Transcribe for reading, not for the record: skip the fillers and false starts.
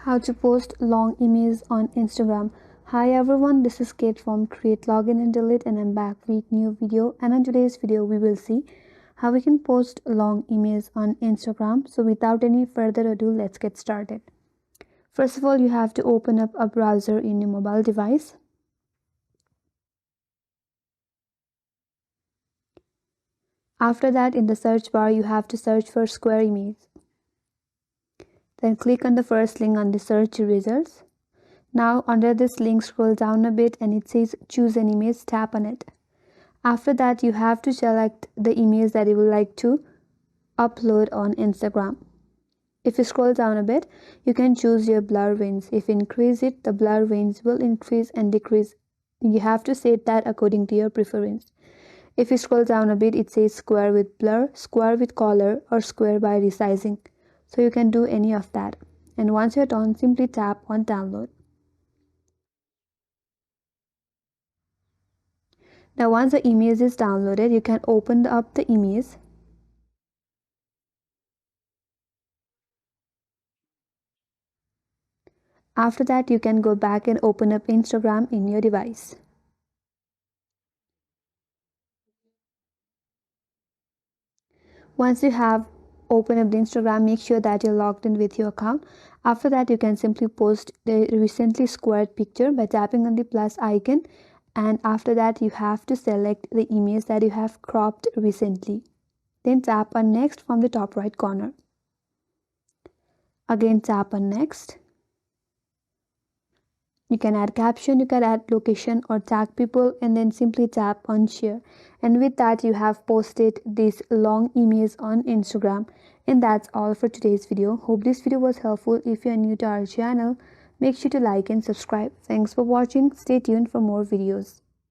How to post long emails on Instagram. Hi everyone, this is Kate from Create Login and Delete, and I'm back with new video. And in today's video we will see how we can post long emails on Instagram. So without any further ado, let's get started. First of all, you have to open up a browser in your mobile device. After that, in the search bar you have to search for Square Emails. Then click on the first link on the search results. Now under this link, scroll down a bit and it says choose an image, tap on it. After that, you have to select the image that you would like to upload on Instagram. If you scroll down a bit, you can choose your blur range. If you increase it, the blur range will increase and decrease. You have to set that according to your preference. If you scroll down a bit, it says square with blur, square with color, or square by resizing. So you can do any of that. And once you're done, simply tap on download. Now once the image is downloaded, you can open up the image. After that, you can go back and open up Instagram in your device. Once you have opened up the Instagram, make sure that you're logged in with your account. After that, you can simply post the recently squared picture by tapping on the plus icon. And after that, you have to select the image that you have cropped recently. Then tap on next from the top right corner. Again, tap on next. You can add caption, you can add location or tag people, and then simply tap on share. And with that, you have posted this long image on Instagram. And that's all for today's video. Hope this video was helpful. If you are new to our channel, make sure to like and subscribe. Thanks for watching. Stay tuned for more videos.